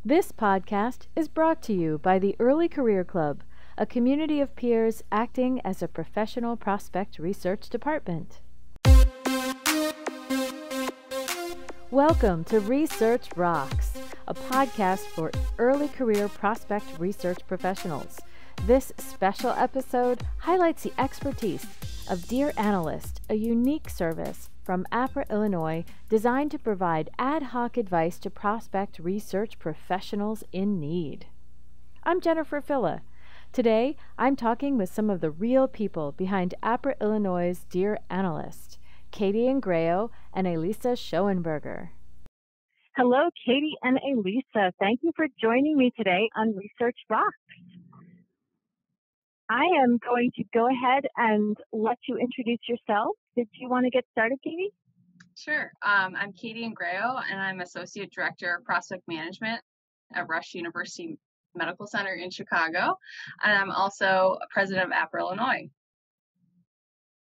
This podcast is brought to you by the Early Career Club, a community of peers acting as a professional prospect research department. Welcome to Research Rocks, a podcast for early career prospect research professionals. This special episode highlights the expertise of Dear Analyst, a unique service from Apra, Illinois, designed to provide ad hoc advice to prospect research professionals in need. I'm Jennifer Filla. Today, I'm talking with some of the real people behind Apra, Illinois' Dear Analyst, Katie Ingrao and Elisa Schoenberger. Hello, Katie and Elisa. Thank you for joining me today on Research Rocks. I am going to go ahead and let you introduce yourself. Did you want to get started, Katie? Sure. I'm Katie Ingrao, and I'm Associate Director of Prospect Management at Rush University Medical Center in Chicago. And I'm also President of Apra, Illinois.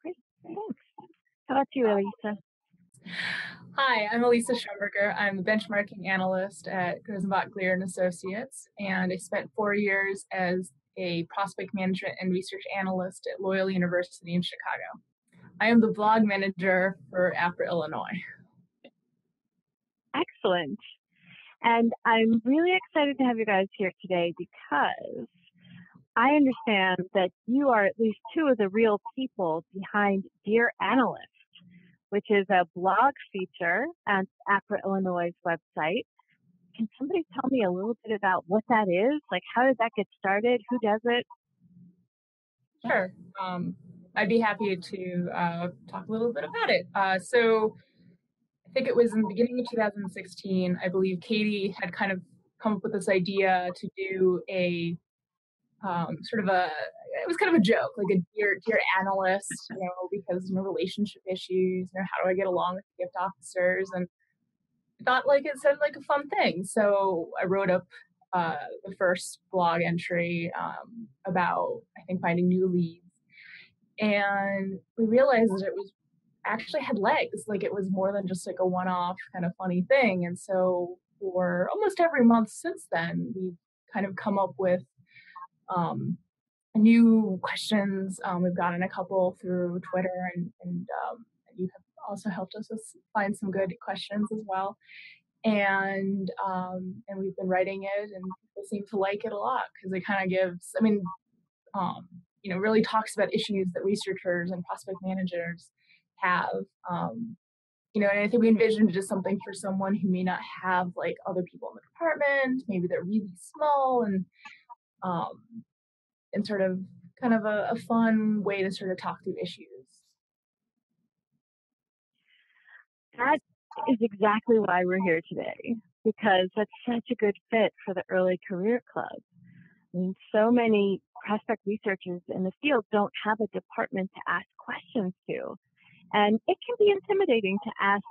Great, thanks. How about you, Elisa? Hi, I'm Elisa Schoenberger. I'm the benchmarking analyst at Grisenbach Gleer & Associates, and I spent 4 years as a prospect management and research analyst at Loyola University in Chicago. I am the blog manager for Apra, Illinois. Excellent. And I'm really excited to have you guys here today because I understand that you are at least two of the real people behind Dear Analyst, which is a blog feature at Apra, Illinois' website. Can somebody tell me a little bit about what that is? Like, how did that get started? Who does it? Sure. I'd be happy to talk a little bit about it. So I think it was in the beginning of 2016, I believe Katie had kind of come up with this idea to do a it was kind of a joke, like a dear analyst, because, relationship issues, how do I get along with gift officers? And I thought it sounded like a fun thing. So I wrote up the first blog entry about, I think, finding new leads. And we realized that it was actually had legs, like it was more than just like a one-off kind of funny thing. And so for almost every month since then, we've kind of come up with new questions. We've gotten a couple through Twitter, and you have also helped us find some good questions as well. And we've been writing it, and people seem to like it a lot because it kind of gives, really talks about issues that researchers and prospect managers have. And I think we envisioned it as something for someone who may not have like other people in the department. Maybe they're really small, and sort of kind of a fun way to sort of talk through issues. That is exactly why we're here today, because that's such a good fit for the Early Career Club. I mean, so many prospect researchers in the field don't have a department to ask questions to. And it can be intimidating to ask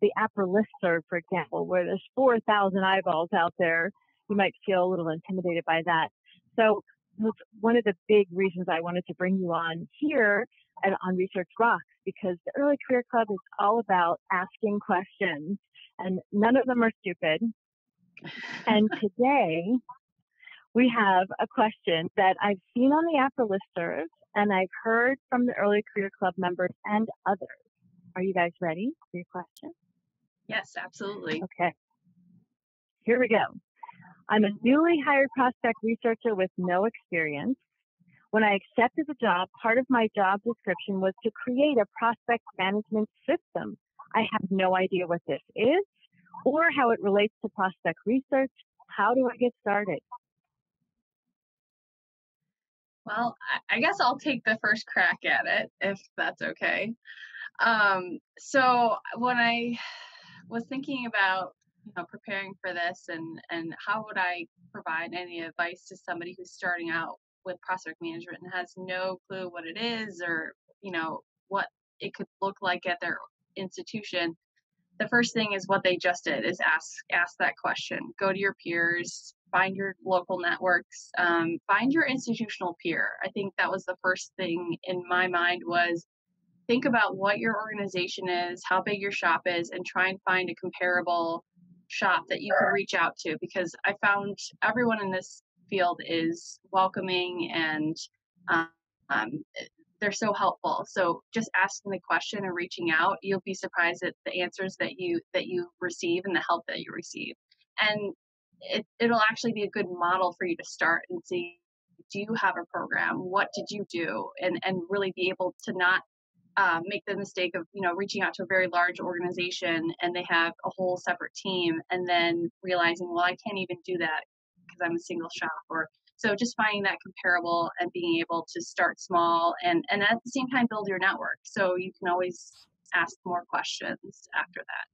the Apra listserv, for example, where there's 4,000 eyeballs out there. You might feel a little intimidated by that. So that's one of the big reasons I wanted to bring you on here and on Research Rocks, because the Early Career Club is all about asking questions, and none of them are stupid. And today we have a question that I've seen on the Apra listserv, and I've heard from the Early Career Club members and others. Are you guys ready for your question? Yes, absolutely. Okay. Here we go. I'm a newly hired prospect researcher with no experience. When I accepted the job, part of my job description was to create a prospect management system. I have no idea what this is or how it relates to prospect research. How do I get started? Well, I guess I'll take the first crack at it, if that's okay. So when I was thinking about preparing for this and how would I provide any advice to somebody who's starting out with prospect management and has no clue what it is or what it could look like at their institution, the first thing is what they just did is ask that question. Go to your peers, find your local networks, find your institutional peer. I think that was the first thing in my mind was think about what your organization is, how big your shop is, and try and find a comparable shop that you can reach out to, because I found everyone in this field is welcoming and um, they're so helpful. So just asking the question and reaching out, you'll be surprised at the answers that you receive and the help that you receive. And it'll actually be a good model for you to start and see, do you have a program? What did you do? And really be able to not make the mistake of, reaching out to a very large organization and they have a whole separate team and then realizing, well, I can't even do that because I'm a single shop. Or so just finding that comparable and being able to start small and at the same time build your network. So you can always ask more questions after that.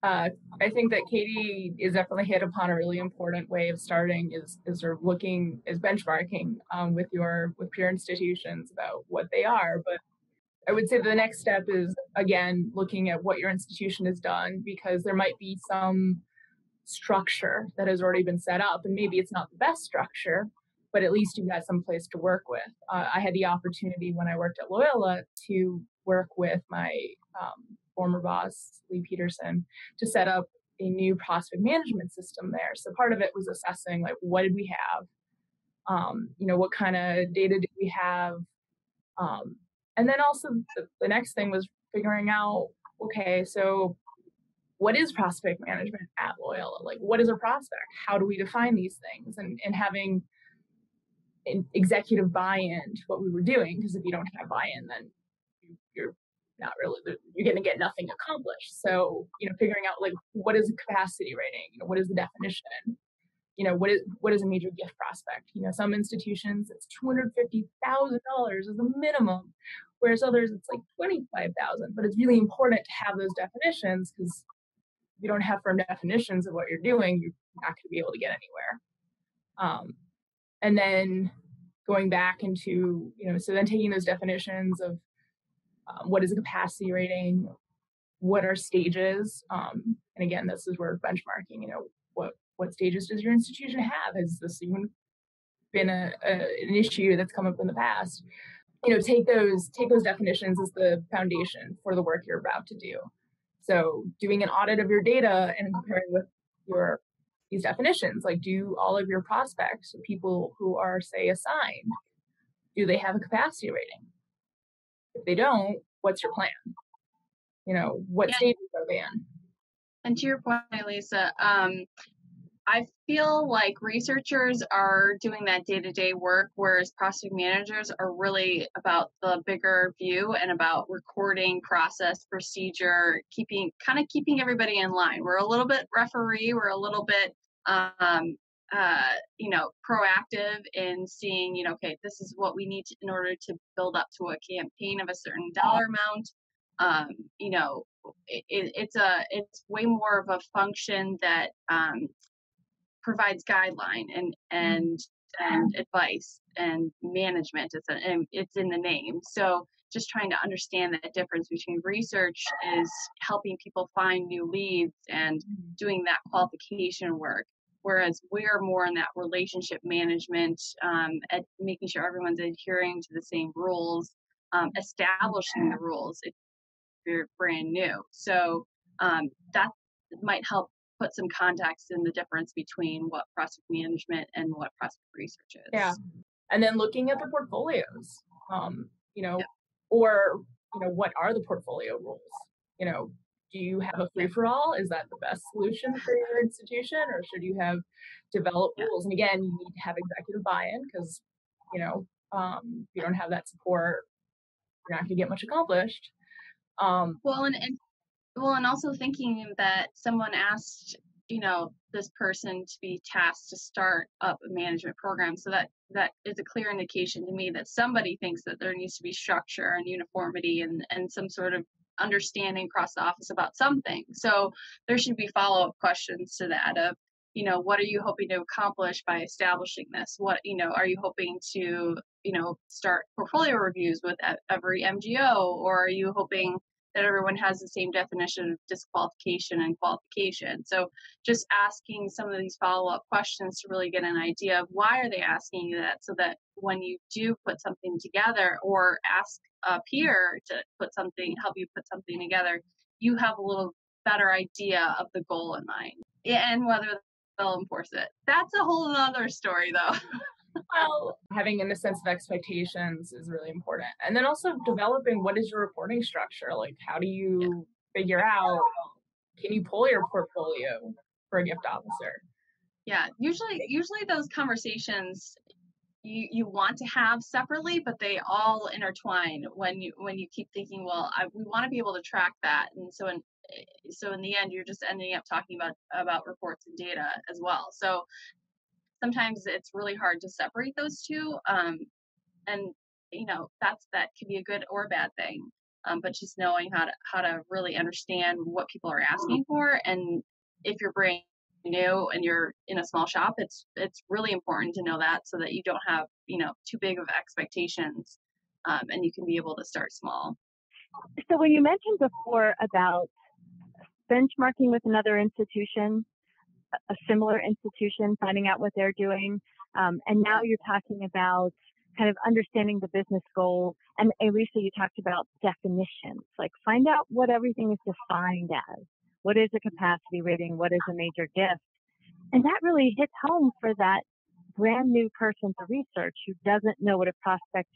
I think that Katie is definitely hit upon a really important way of starting is sort of looking, is benchmarking with peer institutions about what they are. But I would say the next step is, again, looking at what your institution has done, because there might be some structure that has already been set up, and maybe it's not the best structure, but at least you've got some place to work with. I had the opportunity when I worked at Loyola to work with my former boss, Lee Peterson, to set up a new prospect management system there. So part of it was assessing, like, what did we have? What kind of data did we have? And then also the next thing was figuring out, okay, so what is prospect management at Loyola? Like, what is a prospect? How do we define these things? And having executive buy-in to what we were doing, because if you don't have buy-in, then you're not really, you're going to get nothing accomplished. So, figuring out, like, what is a capacity rating? What is the definition? What is a major gift prospect? Some institutions, it's $250,000 as a minimum, whereas others it's like $25,000. But it's really important to have those definitions, because if you don't have firm definitions of what you're doing, you're not going to be able to get anywhere. And then going back into, so then taking those definitions of what is a capacity rating, what are stages, and again, this is where benchmarking, what stages does your institution have? Has this even been an issue that's come up in the past? Take those definitions as the foundation for the work you're about to do. So doing an audit of your data and comparing with these definitions, like, do all of your prospects, people who are, say, assigned, do they have a capacity rating? If they don't, what's your plan? What stages are they in? And to your point, Lisa, I feel like researchers are doing that day-to-day work, whereas prospect managers are really about the bigger view and about recording process, procedure, keeping everybody in line. We're a little bit referee. We're a little bit, proactive in seeing, okay, this is what we need in order to build up to a campaign of a certain dollar amount. It's way more of a function that provides guideline and advice and management. It's in the name. So just trying to understand that difference between research is helping people find new leads and doing that qualification work, whereas we're more in that relationship management, at making sure everyone's adhering to the same rules, establishing the rules if you're brand new. So that might help put some context in the difference between what prospect management and what prospect research is. Yeah. And then looking at the portfolios, or, what are the portfolio rules? Do you have a free-for-all? Is that the best solution for your institution, or should you have developed rules? And again, you need to have executive buy-in, because, if you don't have that support, you're not going to get much accomplished. And also thinking that someone asked, this person to be tasked to start up a management program. So that is a clear indication to me that somebody thinks that there needs to be structure and uniformity and some sort of understanding across the office about something. So there should be follow-up questions to that of, what are you hoping to accomplish by establishing this? What, are you hoping to, start portfolio reviews with every MGO, or are you hoping that everyone has the same definition of disqualification and qualification? So just asking some of these follow-up questions to really get an idea of why are they asking you that, so that when you do put something together or ask a peer to help you put something together, you have a little better idea of the goal in mind. Yeah, and whether they'll enforce it. That's a whole other story, though. Well, having a sense of expectations is really important. And then also developing what is your reporting structure? Like, how do you figure out, can you pull your portfolio for a gift officer? Yeah, usually those conversations you want to have separately, but they all intertwine when you keep thinking, well, we want to be able to track that, and so in the end, you're just ending up talking about reports and data as well. So sometimes it's really hard to separate those two, and that can be a good or bad thing. But just knowing how to really understand what people are asking for, and if you're brand new and you're in a small shop, it's really important to know that, so that you don't have too big of expectations, and you can be able to start small. So when you mentioned before about benchmarking with another institution, a similar institution, finding out what they're doing, and now you're talking about kind of understanding the business goal. And Lisa, you talked about definitions, like find out what everything is defined as. What is a capacity rating? What is a major gift? And that really hits home for that brand new person to research who doesn't know what a prospect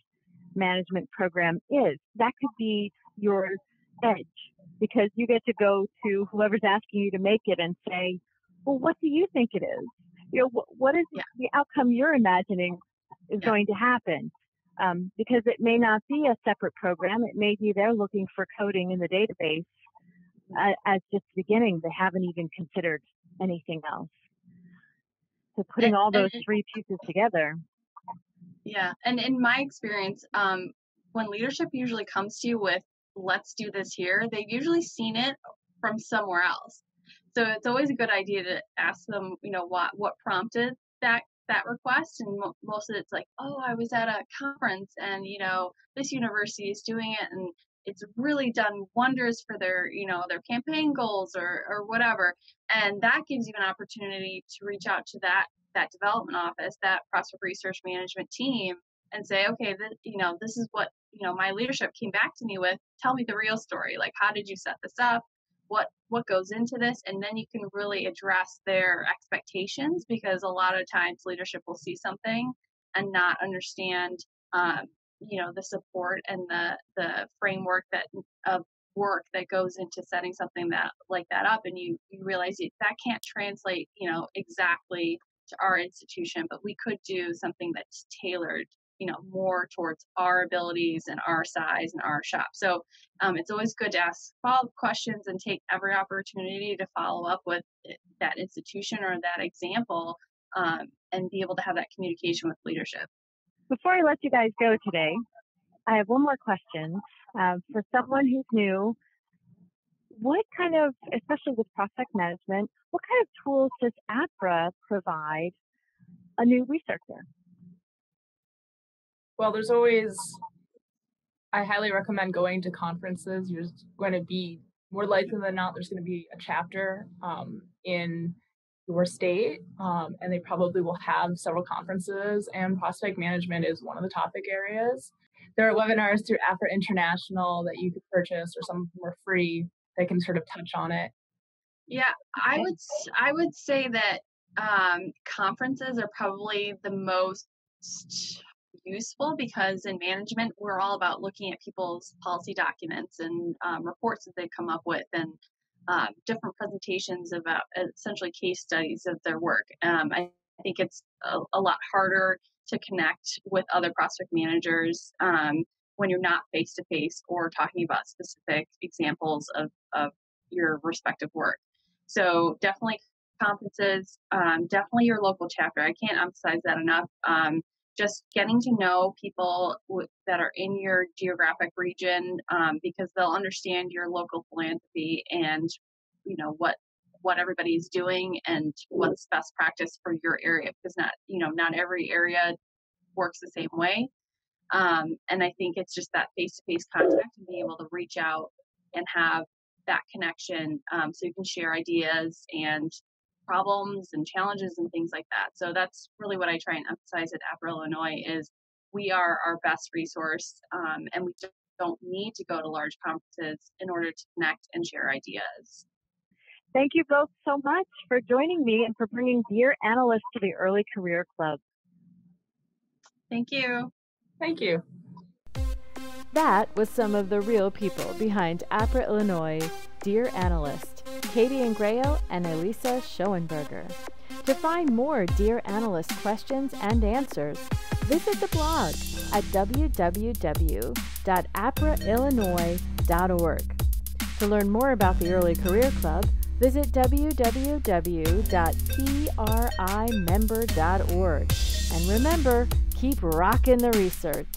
management program is. That could be your edge, because you get to go to whoever's asking you to make it and say, well, what do you think it is? What is the outcome you're imagining is going to happen? Because it may not be a separate program. It may be they're looking for coding in the database as just the beginning. They haven't even considered anything else. So putting all those three pieces together. Yeah, and in my experience, when leadership usually comes to you with, let's do this here, they've usually seen it from somewhere else. So it's always a good idea to ask them, what prompted that request. And most of it's like, oh, I was at a conference and, this university is doing it and it's really done wonders for their, their campaign goals or whatever. And that gives you an opportunity to reach out to that development office, that prospect research management team, and say, okay, this is what, my leadership came back to me with. Tell me the real story. Like, how did you set this up? What goes into this? And then you can really address their expectations, because a lot of times leadership will see something and not understand, the support and the framework of work that goes into setting something like that up. And you realize that can't translate, exactly to our institution, but we could do something that's tailored, more towards our abilities and our size and our shop. So it's always good to ask follow-up questions and take every opportunity to follow up with that institution or that example, and be able to have that communication with leadership. Before I let you guys go today, I have one more question. For someone who's new, what kind of, especially with prospect management, what kind of tools does Apra provide a new researcher? Well, I highly recommend going to conferences. You're going to be, more likely than not, there's going to be a chapter in your state, and they probably will have several conferences, and prospect management is one of the topic areas. There are webinars through Apra International that you could purchase, or some of them are free that can sort of touch on it. Yeah, I would say that conferences are probably the most useful, because in management we're all about looking at people's policy documents and reports that they come up with, and different presentations about essentially case studies of their work. I think it's a lot harder to connect with other prospect managers when you're not face to face or talking about specific examples of your respective work. So definitely conferences, definitely your local chapter. I can't emphasize that enough. Just getting to know people that are in your geographic region, because they'll understand your local philanthropy and what everybody's doing and what's best practice for your area, because not every area works the same way. And I think it's just that face-to-face contact and being able to reach out and have that connection, so you can share ideas and problems and challenges and things like that. So that's really what I try and emphasize at Apra Illinois is we are our best resource, and we don't need to go to large conferences in order to connect and share ideas. Thank you both so much for joining me and for bringing Dear Analyst to the Early Career Club. Thank you. Thank you. That was some of the real people behind Apra Illinois' Dear Analyst, Katie Ingrayo and Elisa Schoenberger. To find more Dear Analyst questions and answers, visit the blog at www.apraillinois.org. To learn more about the Early Career Club, visit www.primember.org. And remember, keep rocking the research.